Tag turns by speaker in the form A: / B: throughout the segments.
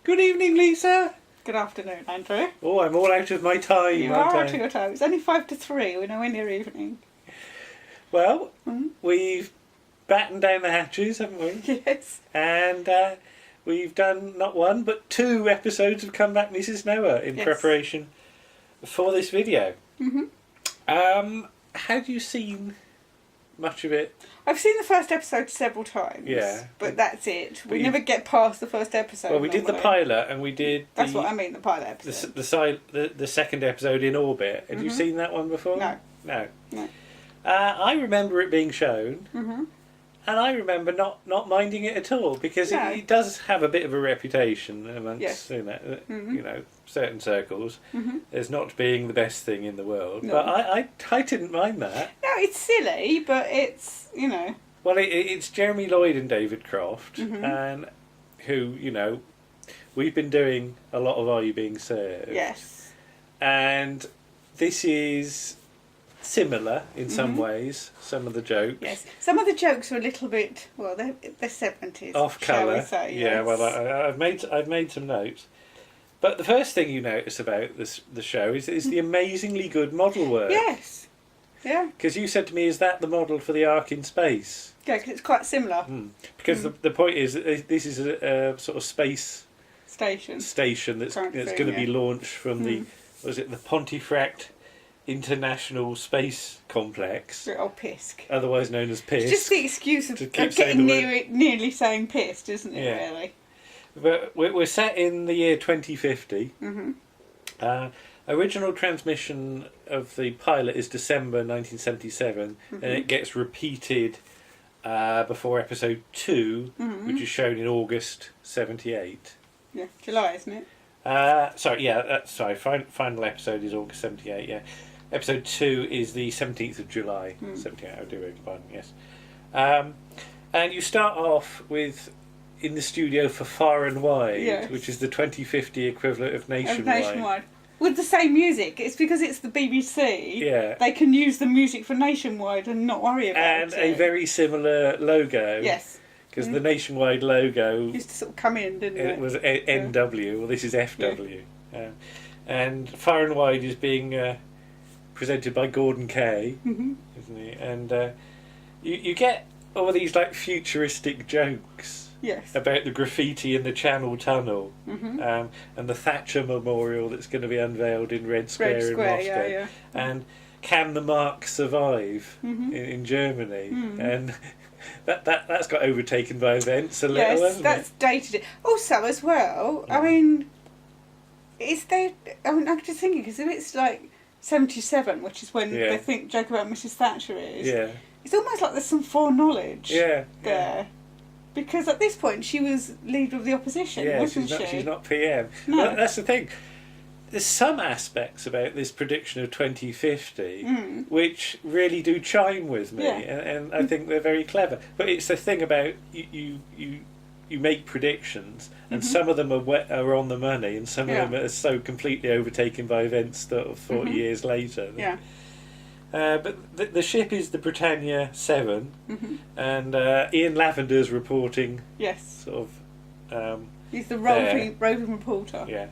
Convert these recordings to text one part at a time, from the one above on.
A: Good evening, Lisa.
B: Good afternoon, Andrew.
A: Oh, I'm all out of my time.
B: You are out of your time. It's only 5 to 3. We're nowhere near evening.
A: Well, we've battened down the hatches, haven't we?
B: Yes.
A: And we've done not one, but 2 episodes of Come Back, Mrs. Noah in preparation for this video. Have you seen much of it?
B: I've seen the first episode several times.
A: Yeah.
B: But that's it. We never get past the first episode.
A: Well, we did the pilot and we did...
B: That's what I mean, the pilot episode.
A: The second episode in orbit. Have you seen that one before?
B: No.
A: No.
B: No.
A: I remember it being shown. And I remember not minding it at all, because it does have a bit of a reputation amongst you know, certain circles as not being the best thing in the world. No. But I didn't mind that.
B: No, it's silly, but it's, you know...
A: Well, it's Jeremy Lloyd and David Croft, and who, you know, we've been doing a lot of Are You Being Served?
B: Yes.
A: And this is... similar in some ways, some of the jokes.
B: Yes, some of the jokes are a little bit, well, they're 70s.
A: Off colour.
B: Say,
A: yeah, well, I've made some notes. But the first thing you notice about the show is the amazingly good model work.
B: Yes. Yeah.
A: Because you said to me, is that the model for the Ark in Space?
B: Yeah, because it's quite similar.
A: Because the point is, this is a sort of space
B: station
A: that's going to be launched from the Pontefract International Space Complex,
B: or PISC,
A: otherwise known as PISC.
B: It's just the excuse of getting nearly saying pissed, isn't it? Yeah. Really.
A: But we're set in the year 2050. Original transmission of the pilot is December 1977, and it gets repeated before episode 2, which is shown in August 78.
B: Yeah, July, isn't it?
A: Final episode is August 78. Yeah. Episode 2 is the 17th of July, 78, I do beg your pardon, yes. And you start off with In the Studio for Far and Wide, which is the 2050 equivalent of Nationwide.
B: With the same music. It's because it's the BBC.
A: Yeah.
B: They can use the music for Nationwide and not worry about it.
A: And a very similar logo.
B: Yes.
A: Because the Nationwide logo...
B: used to sort of come in, didn't it?
A: It was NW, well this is FW. Yeah. And Far and Wide is being... presented by Gordon Kay, isn't he? And you get all these like futuristic jokes about the graffiti in the Channel Tunnel, and the Thatcher Memorial that's going to be unveiled in Red Square in Moscow, and can the Mark survive in Germany? And that's got overtaken by events a little, hasn't
B: that's
A: it?
B: dated. Also, as well, I mean, I'm just thinking, because if it's like 77, which is when they think joke about Mrs. Thatcher is. Yeah. It's almost like there's some foreknowledge there. Yeah. Because at this point she was leader of the opposition, wasn't she?
A: She's not PM.
B: No.
A: Well, that's the thing. There's some aspects about this prediction of 2050 which really do chime with me, and I think they're very clever. But it's the thing about you make predictions, and some of them are on the money, and some of them are so completely overtaken by events that are 40 years later.
B: Yeah.
A: But the ship is the Britannia 7, and Ian Lavender's reporting.
B: Yes.
A: Sort of.
B: He's the roving reporter.
A: Yeah.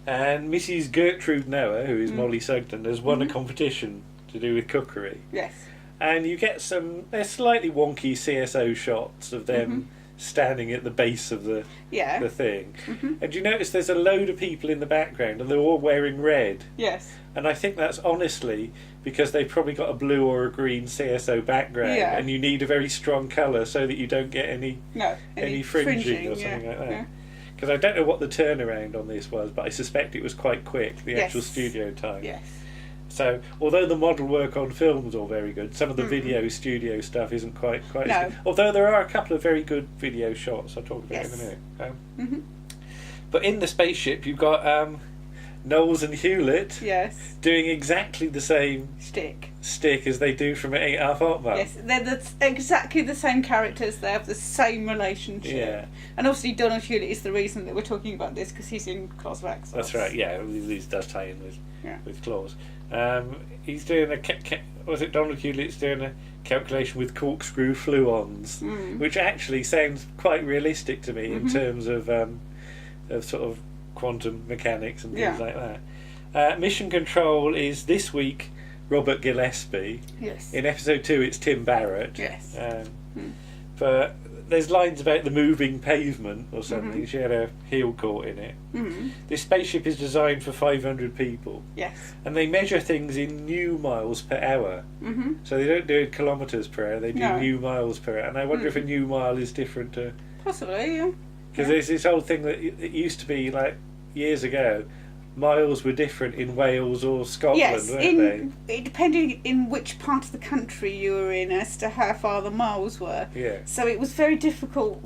A: And Mrs. Gertrude Noah, who is Mollie Sugden, has won a competition to do with cookery.
B: Yes.
A: And you get they're slightly wonky CSO shots of them standing at the base of the thing. And you notice there's a load of people in the background and they're all wearing red.
B: Yes.
A: And I think that's honestly because they've probably got a blue or a green CSO background, and you need a very strong colour so that you don't get any fringing or something like that. Because I don't know what the turnaround on this was, but I suspect it was quite quick, the actual studio time.
B: Yes.
A: So, although the model work on film was all very good, some of the video studio stuff isn't quite as good. Although there are a couple of very good video shots I'll talk about in a minute. But in the spaceship you've got Knowles and Hewlett doing exactly the same stick as they do from 8.5 Hot Mum.
B: Yes, they're exactly the same characters, they have the same relationship. Yeah. And obviously Donald Hewlett is the reason that we're talking about this, because he's in Claws of Axos.
A: That's right, these does tie in with Claws. He's doing Donald Hewlett's doing a calculation with corkscrew fluons, which actually sounds quite realistic to me in terms of of sort of quantum mechanics and things like that. Mission Control is this week Robert Gillespie.
B: Yes.
A: In episode 2 it's Tim Barrett.
B: Yes.
A: But there's lines about the moving pavement or something. She had her heel caught in it. This spaceship is designed for 500 people.
B: Yes.
A: And they measure things in new miles per hour. So they don't do it kilometres per hour, they do new miles per hour. And I wonder if a new mile is different to...
B: Possibly, yeah.
A: Because there's this old thing that it used to be, like, years ago, miles were different in Wales or Scotland, weren't they?
B: It depended in which part of the country you were in as to how far the miles were.
A: Yeah.
B: So it was very difficult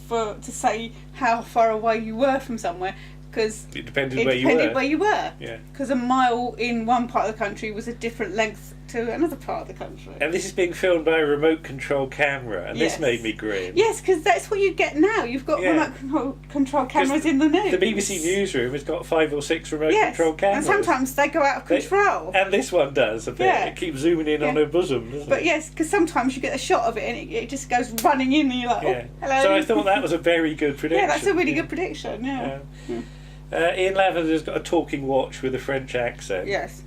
B: to say how far away you were from somewhere, because
A: it depended where you were.
B: Yeah. Because a mile in one part of the country was a different length to another part of the country.
A: And this is being filmed by a remote control camera, and this made me grin.
B: Yes, because that's what you get now. You've got remote control cameras in the news.
A: The BBC newsroom has got 5 or 6 remote control cameras.
B: And sometimes they go out of control.
A: And this one does a bit.
B: Yeah.
A: It keeps zooming in on her bosom, doesn't it?
B: But yes, because sometimes you get a shot of it and it just goes running in and you're like, oh, hello.
A: So I thought that was a very good prediction.
B: Yeah, that's a really good prediction,
A: Ian Lavender's got a talking watch with a French accent.
B: Yes.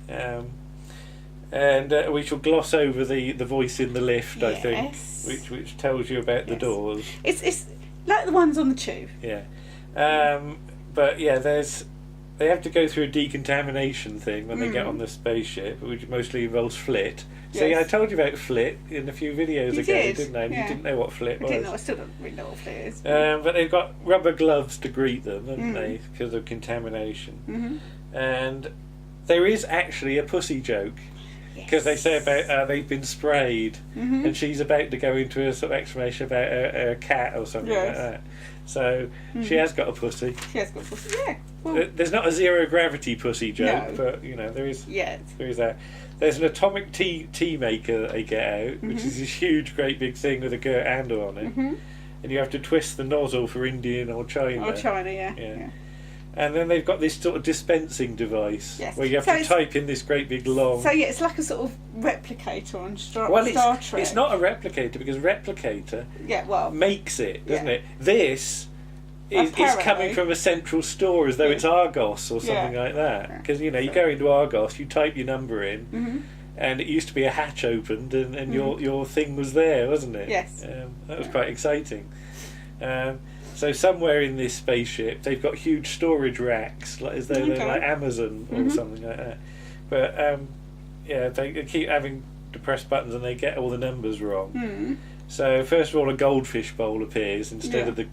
A: And we shall gloss over the voice in the lift, I think, which tells you about the doors.
B: It's like the ones on the tube.
A: Yeah. But yeah, they have to go through a decontamination thing when they get on the spaceship, which mostly involves flit. See, I told you about flit in a few videos ago, didn't I? And you didn't know what flit was.
B: I still don't really know what flit is.
A: But they've got rubber gloves to greet them, haven't they, because of contamination. And there is actually a pussy joke. Because they say about they've been sprayed, and she's about to go into a sort of explanation about a cat or something like that. So she has got a pussy.
B: She has got a pussy, yeah. Well,
A: there's not a zero gravity pussy joke, but there is.
B: Yeah.
A: There is that. There's an atomic tea maker that they get out, which is this huge, great big thing with a girt handle on it, and you have to twist the nozzle for Indian or China.
B: Or China, yeah.
A: And then they've got this sort of dispensing device where you have to type in this great big long...
B: So it's like a sort of replicator on Star Trek.
A: It's not a replicator, because replicator makes it, doesn't it? This is coming from a central store as though it's Argos or something like that. Because, you go into Argos, you type your number in, and it used to be a hatch opened and your thing was there, wasn't it?
B: Yes.
A: That was quite exciting. So somewhere in this spaceship, they've got huge storage racks, like as though they're like Amazon or something like that. But they keep having to press buttons and they get all the numbers wrong. So first of all, a goldfish bowl appears instead of the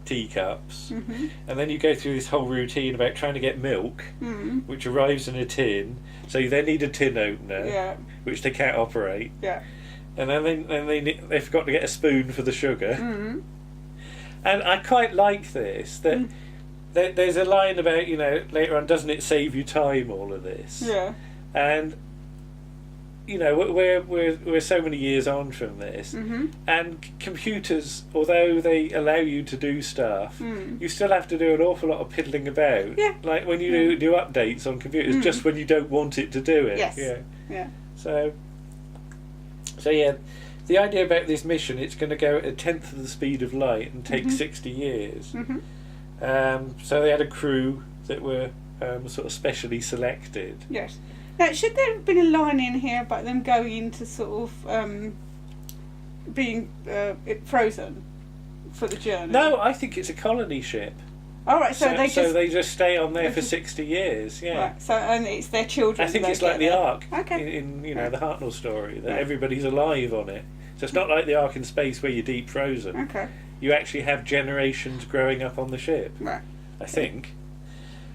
A: teacups, and then you go through this whole routine about trying to get milk, which arrives in a tin. So you then need a tin opener, which they can't operate. Yeah. And then they forgot to get a spoon for the sugar. And I quite like this, that there's a line about, later on, doesn't it save you time, all of this? Yeah. And, we're so many years on from this, and computers, although they allow you to do stuff, you still have to do an awful lot of piddling about. Yeah. Like when you do updates on computers, just when you don't want it to do it.
B: Yes.
A: Yeah. So yeah. The idea about this mission, it's going to go at 1/10 of the speed of light and take 60 years. So they had a crew that were sort of specially selected.
B: Yes. Now, should there have been a line in here about them going into sort of being frozen for the journey?
A: No, I think it's a colony ship.
B: All right, so
A: they just stay on there for 60 years. Yeah.
B: Right. So and it's their children.
A: I think it's like the Ark.
B: Okay.
A: In the Hartnell story, that everybody's alive on it. So it's not like the Ark in space where you're deep frozen.
B: Okay.
A: You actually have generations growing up on the ship.
B: Right.
A: I think.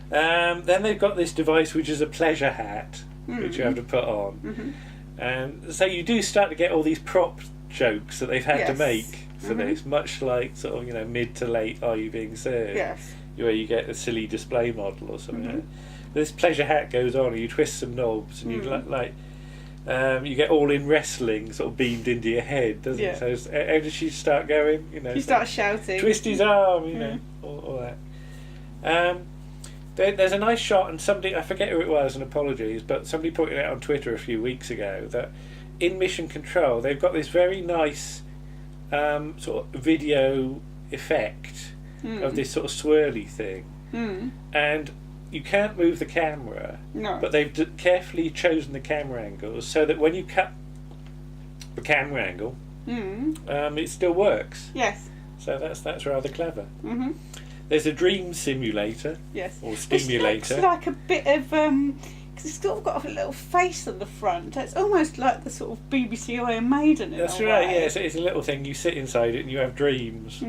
A: Then they've got this device which is a pleasure hat, which you have to put on. And so you do start to get all these prop jokes that they've had to make for this, much like sort of mid to late Are You Being Served?
B: Yes.
A: Where you get a silly display model or something. Like that. This pleasure hat goes on, and you twist some knobs, and you you get All In Wrestling sort of beamed into your head, doesn't it? So how does she start going?
B: She starts shouting.
A: Twist his arm, all that. There's a nice shot, and somebody, I forget who it was, and apologies, but somebody pointed out on Twitter a few weeks ago that in Mission Control they've got this very nice sort of video effect of this sort of swirly thing. and you can't move the camera.
B: No.
A: But they've carefully chosen the camera angles so that when you cut the camera angle, it still works.
B: Yes.
A: So that's rather clever.
B: Mm-hmm.
A: There's a dream simulator.
B: Yes.
A: Or stimulator.
B: It looks like a bit of because it's sort of got a little face on the front. It's almost like the sort of BBC Iron Maiden.
A: That's right. Yeah. So it's a little thing. You sit inside it and you have dreams.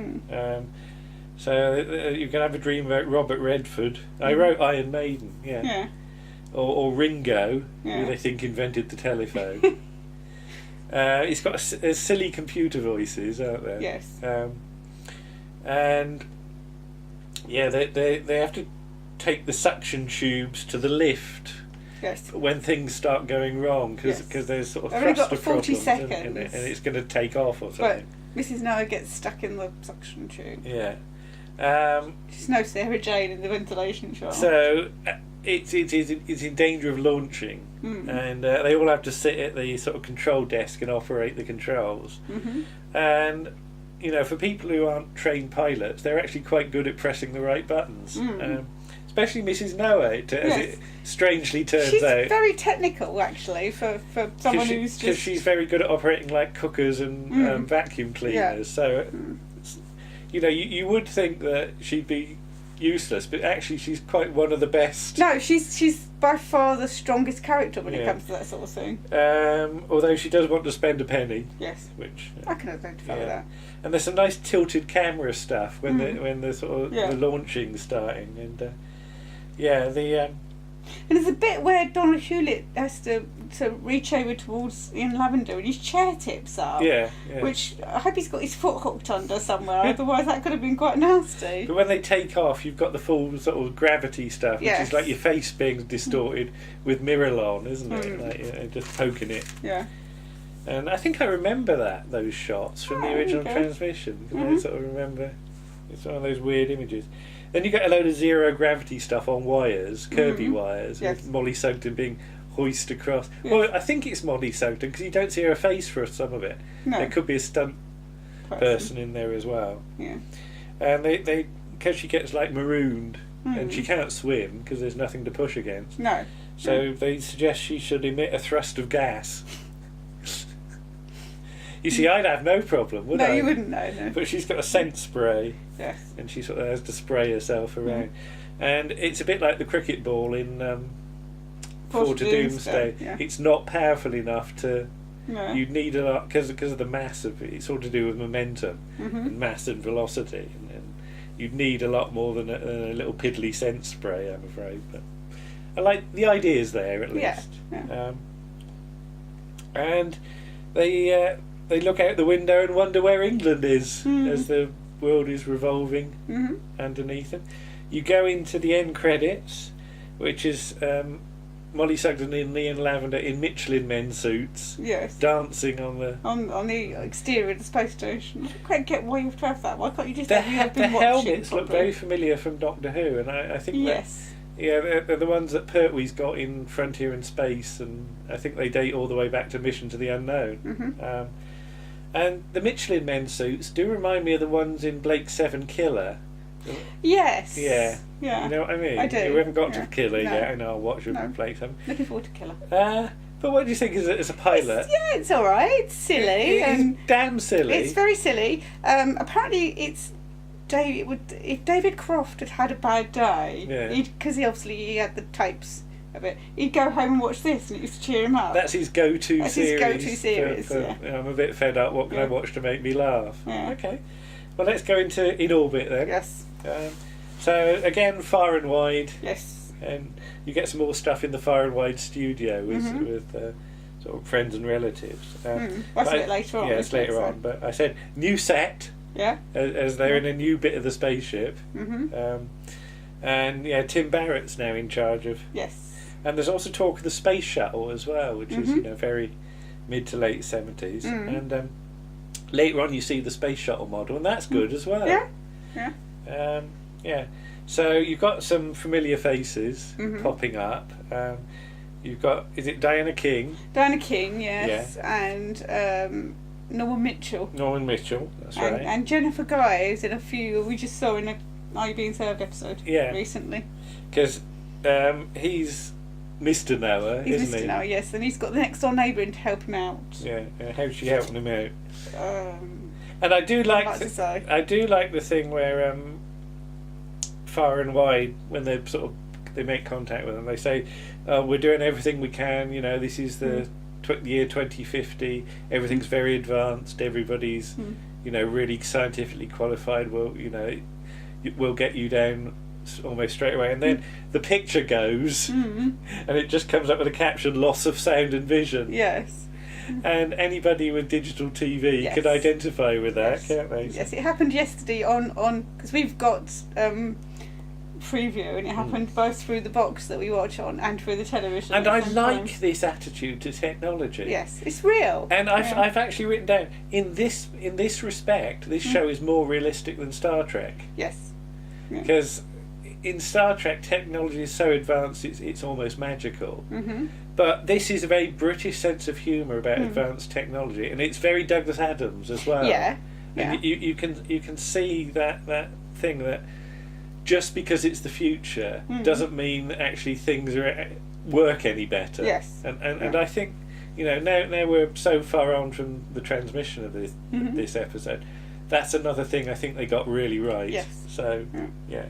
A: So you can have a dream about Robert Redford. I wrote Iron Maiden. Yeah.
B: Yeah.
A: Or Ringo, who they think invented the telephone. It's got there's silly computer voices, aren't there?
B: Yes.
A: And yeah, they have to take the suction tubes to the lift.
B: Yes.
A: When things start going wrong, because there's sort of thruster problems in it, and it's going to take off or something.
B: But Mrs. Noah gets stuck in the suction tube.
A: Yeah.
B: She's no Sarah Jane in the ventilation shaft.
A: So it's in danger of launching, and they all have to sit at the sort of control desk and operate the controls. And you know, for people who aren't trained pilots, they're actually quite good at pressing the right buttons. Especially Mrs. Noah, as it strangely turns out.
B: She's very technical, actually, for someone who's just...
A: Because she's very good at operating like cookers and vacuum cleaners. So, you know, you would think that she'd be useless, but actually she's quite one of the best.
B: No, she's by far the strongest character when it comes to that sort of thing.
A: Although she does want to spend a penny.
B: Yes.
A: Which
B: I can identify with that.
A: And there's some nice tilted camera stuff when the sort of the launching's starting, and
B: and there's a bit where Donald Hewlett has to reach over towards Ian Lavender and his chair tips up.
A: Yeah.
B: Which I hope he's got his foot hooked under somewhere, otherwise that could have been quite nasty.
A: But when they take off, you've got the full sort of gravity stuff, which is like your face being distorted with Miralon, isn't it? Like just poking it.
B: Yeah.
A: And I think I remember those shots from the original transmission. I sort of remember. It's one of those weird images. Then you get a load of zero gravity stuff on wires, Kirby wires, with Mollie Sugden being hoisted across. Yes. Well, I think it's Mollie Sugden because you don't see her face for some of it. No. There could be a stunt person in there as well.
B: Yeah.
A: And they because she gets like marooned and she can't swim because there's nothing to push against.
B: No.
A: So they suggest she should emit a thrust of gas. You see, I'd have no problem, would I?
B: No, you wouldn't know, no.
A: But she's got a scent spray.
B: Yes.
A: And she sort of has to spray herself around. And it's a bit like the cricket ball in Fort to Doomsday.
B: Yeah.
A: It's not powerful enough to...
B: No.
A: You'd need a lot... Because of the mass of it. It's all to do with momentum and mass and velocity. And you'd need a lot more than a little piddly scent spray, I'm afraid. But I like... The idea's there, at least.
B: Yeah.
A: And they look out the window and wonder where England is as the world is revolving underneath them. You go into the end credits, which is Mollie Sugden and Ian Lavender in Michelin men suits, dancing on the
B: exterior of the space station. I don't quite get why you have to have that. Why can't you just
A: the
B: have been
A: helmets look very familiar from Doctor Who, and I think they're the ones that Pertwee's got in Frontier in Space, and I think they date all the way back to Mission to the Unknown. And the Michelin men suits do remind me of the ones in Blake's Seven Killer.
B: Yes.
A: Yeah.
B: Yeah.
A: You know what I mean?
B: I do.
A: We haven't got to Killer yet, and I'll watch Blake's Seven.
B: Looking forward to Killer.
A: But what do you think as a pilot?
B: It's all right. It's silly.
A: It's damn silly.
B: It's very silly. Apparently, it's if David Croft had a bad day, because he obviously had the tapes of it, he'd go home and watch this, and it used to cheer him up.
A: That's his go-to series.
B: Yeah.
A: I'm a bit fed up. What can I watch to make me laugh?
B: Yeah.
A: Okay. Well, let's go into In Orbit then.
B: Yes.
A: So again, Far and Wide.
B: Yes.
A: And you get some more stuff in the Far and Wide studio with sort of friends and relatives.
B: That's a bit later on.
A: Yeah, it's later on. But I said new set.
B: Yeah.
A: As they're in a new bit of the spaceship. And Tim Barrett's now in charge of.
B: Yes.
A: And there's also talk of the space shuttle as well, which is very mid to late 70s. And later on, you see the space shuttle model, and that's good as well.
B: Yeah.
A: So you've got some familiar faces popping up. You've got, is it Diana King?
B: Diana King, yes. Yeah. And Norman Mitchell.
A: Norman Mitchell, that's right.
B: And Jennifer Guy is in a few we just saw in Are You Being Served episode recently.
A: Because he's Mr. Noah,
B: he's
A: isn't
B: Mr.
A: he?
B: Noah, yes, and he's got the next door neighbour in to help him out.
A: Yeah, how's she helping him out? And I do like the thing where Far and Wide, when they make contact with them, they say, we're doing everything we can, this is the year 2050, everything's very advanced, everybody's really scientifically qualified, we'll get you down almost straight away, and then the picture goes and it just comes up with a caption, loss of sound and vision.
B: Yes.
A: And anybody with digital TV could identify with that, can't they?
B: Yes, it happened yesterday on because we've got Freeview, and it happened both through the box that we watch on and through the television.
A: And I like this attitude to technology.
B: Yes, it's real.
A: And I've actually written down, in this respect, this show is more realistic than Star Trek.
B: Yes.
A: Because in Star Trek, technology is so advanced it's almost magical. But this is a very British sense of humour about advanced technology, and it's very Douglas Adams as well.
B: Yeah.
A: And you can see that thing that just because it's the future doesn't mean that actually things work any better.
B: Yes.
A: And I think, now we're so far on from the transmission of this episode, that's another thing I think they got really right.
B: Yes.
A: So, yeah.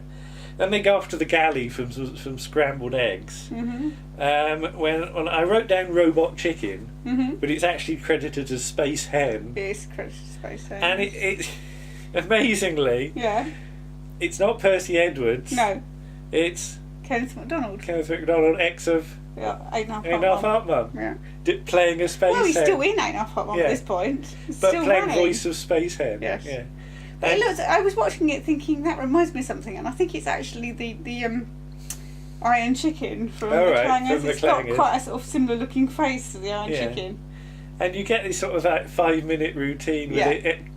A: Then they go off to the galley from scrambled eggs. When I wrote down robot chicken, but it's actually credited as space hen.
B: It is credited as space hen.
A: And it amazingly, it's not Percy Edwards.
B: No.
A: It's
B: Kenneth MacDonald.
A: Ex of
B: 8.5
A: Heart Mum.
B: Yeah.
A: Playing a space hen.
B: Well, he's still in 8.5 Heart Mum at this point.
A: But
B: still
A: playing
B: running.
A: voice of space hen.
B: Yes.
A: Yeah.
B: I was watching it thinking that reminds me of something, and I think it's actually the Iron Chicken from the Clangers. It's got quite a sort of similar looking face to the Iron Chicken.
A: And you get this sort of 5-minute routine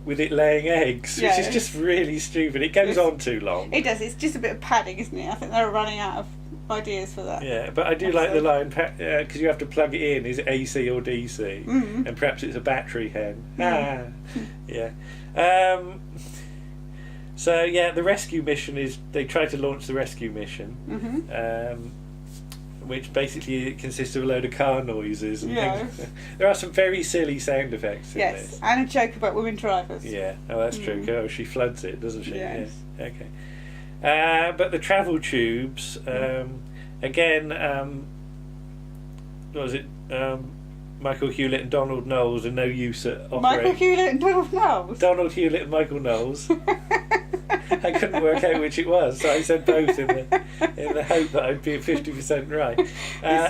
A: with it laying eggs, which is just really stupid. It goes on too long.
B: It does. It's just a bit of padding, isn't it? I think they're running out of ideas for that.
A: Yeah, but I do like the line, because you have to plug it in. Is it AC or DC? And perhaps it's a battery hen. Yeah. So the rescue mission is they try to launch the rescue mission, which basically consists of a load of car noises and things. There are some very silly sound effects in this.
B: Yes, and a joke about women drivers.
A: Yeah, that's true. Oh, she floods it, doesn't she?
B: Yes.
A: Yeah. Okay. But the travel tubes, again, what was it? Michael Hewlett and Donald Knowles are no use at operating.
B: Michael Hewlett and Donald Knowles?
A: Donald Hewlett and Michael Knowles. I couldn't work out which it was, so I said both in the hope that I'd be 50% right.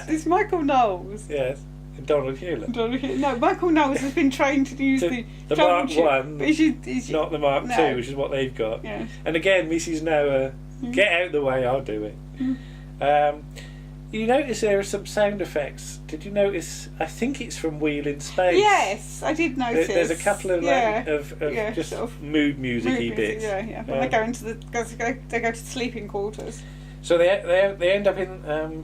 B: It's Michael Knowles.
A: Yes, and Donald Hewlett.
B: No, Michael Knowles has been trained to use the
A: Mark 1,
B: but
A: not the Mark 2, which is what they've got.
B: Yes.
A: And again, Mrs. Noah, get out the way, I'll do it. You notice there are some sound effects. Did you notice? I think it's from Wheel in Space.
B: Yes, I did notice.
A: There's a couple of just
B: sort of
A: mood music-y bits.
B: Yeah. When they go into they go to the sleeping quarters.
A: So they end up in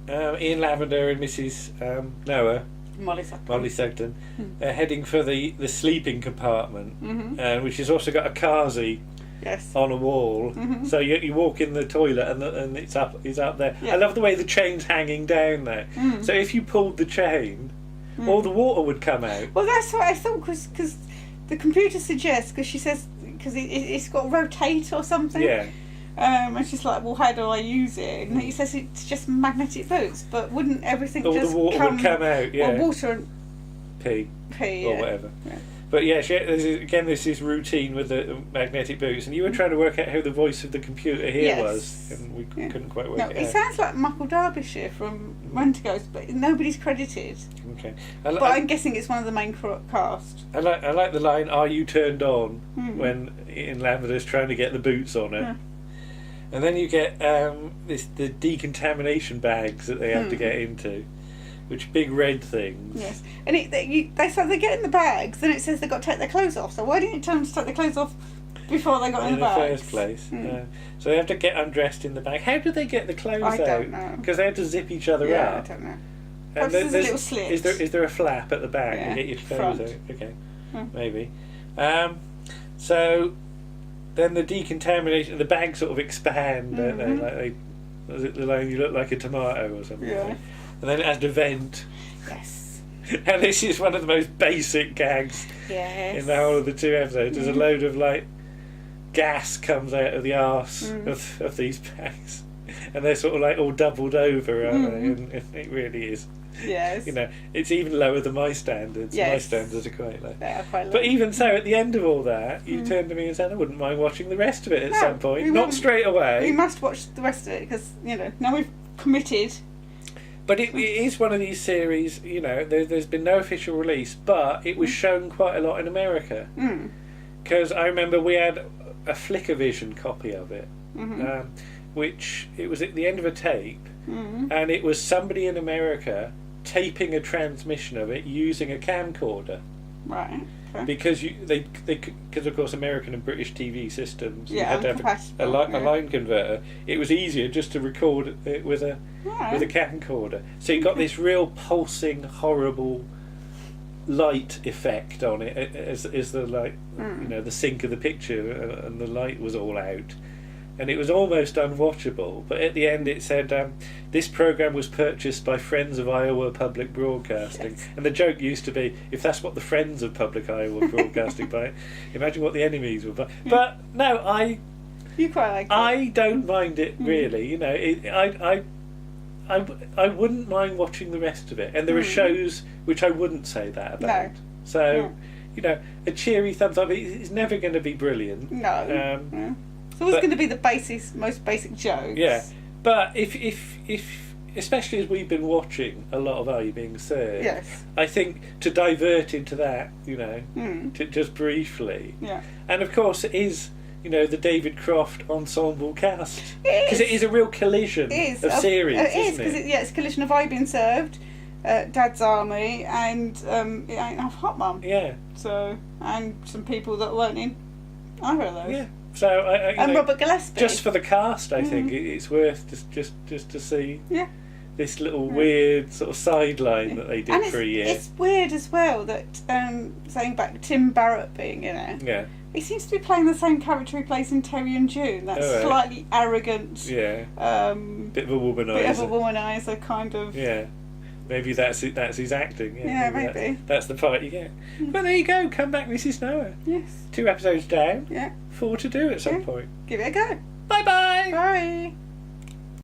A: Ian Lavender and Mrs. Noah. Mollie Sugden, heading for the sleeping compartment, which has also got a Kazi.
B: Yes.
A: On a wall, so you walk in the toilet and it's up there. I love the way the chain's hanging down there. So if you pulled the chain, all the water would come out.
B: Well, that's what I thought, because the computer suggests, because she says, because it's got rotate or something.
A: Yeah.
B: And she's like, well, how do I use it? And he says it's just magnetic boots, but wouldn't everything
A: all
B: just
A: the water would come out? Yeah.
B: Well, water and
A: pee or whatever.
B: Yeah.
A: But there's this routine with the magnetic boots, and you were trying to work out who the voice of the computer here was, and we couldn't quite work it out.
B: It sounds like Michael Derbyshire from Rent-A-Ghost, but nobody's credited.
A: Okay.
B: But I'm guessing it's one of the main cast.
A: I like the line, "Are you turned on?" when Ian Lavender's trying to get the boots on her. And then you get the decontamination bags that they have to get into. Which big red things.
B: Yes, and they get in the bags. Then it says they've got to take their clothes off. So why didn't you tell them to take their clothes off before they got in the bags?
A: In the first place. So they have to get undressed in the bag. How do they get the clothes out?
B: I don't know.
A: Because they have to zip each other up.
B: I don't know.
A: And
B: there's a little slit.
A: Is there a flap at the back to get your clothes out? Okay, maybe. So then the decontamination, the bags sort of expand, don't they? Like you look like a tomato or something.
B: Yeah.
A: And then it has to vent.
B: Yes.
A: And this is one of the most basic gags in the whole of the 2 episodes. There's a load of like gas comes out of the arse of these bags, and they're sort of like all doubled over, aren't they? And it really is.
B: Yes.
A: You know, it's even lower than my standards.
B: Yes.
A: My standards are quite low.
B: They are quite low.
A: But even so, at the end of all that, you turned to me and said, I wouldn't mind watching the rest of it at some point. Not straight away.
B: We must watch the rest of it because, you know, now we've committed.
A: But it is one of these series, you know, there's been no official release, but it was shown quite a lot in America. Because I remember we had a Flickervision copy of it, which it was at the end of a tape, and it was somebody in America taping a transmission of it using a camcorder.
B: Right. Okay.
A: Because because of course American and British TV systems, you
B: Yeah,
A: had to have a line converter. It was easier just to record it with a camcorder. So you got this real pulsing, horrible light effect on it as the light, you know, the sync of the picture, and the light was all out. And it was almost unwatchable, but at the end it said, this programme was purchased by Friends of Iowa Public Broadcasting.
B: Yes.
A: And the joke used to be, if that's what the Friends of Public Iowa Broadcasting buy, imagine what the enemies would buy. But no,
B: You quite like it.
A: I don't mind it really. You know, I wouldn't mind watching the rest of it. And there are shows which I wouldn't say that about.
B: No.
A: So, you know, a cheery thumbs up. It's never going to be brilliant.
B: No. It's always going to be the most basic jokes.
A: Yeah, but if especially as we've been watching a lot of Are You Being Served,
B: yes,
A: I think to divert into that, you know, to just briefly, and of course it is, you know, the David Croft ensemble cast, because it is a real collision of series, isn't it?
B: It's a collision of Are You Being Served, Dad's Army, and It Ain't Half Hot Mum.
A: Yeah.
B: So, and some people that weren't in either of those.
A: Yeah. So
B: and
A: know,
B: Robert Gillespie.
A: Just for the cast, I think it's worth just to see this little weird sort of sideline that they did for a year.
B: It's weird as well that saying back Tim Barrett being in it.
A: Yeah.
B: He seems to be playing the same character he plays in Terry and June. That slightly arrogant.
A: Yeah.
B: Bit of a womanizer kind of.
A: Yeah. Maybe that's his acting.
B: Yeah, maybe.
A: That's the part you get. But there you go. Come back, Mrs. Noah.
B: Yes.
A: 2 episodes down.
B: Yeah.
A: 4 to do at some point.
B: Give it a go.
A: Bye-bye.
B: Bye.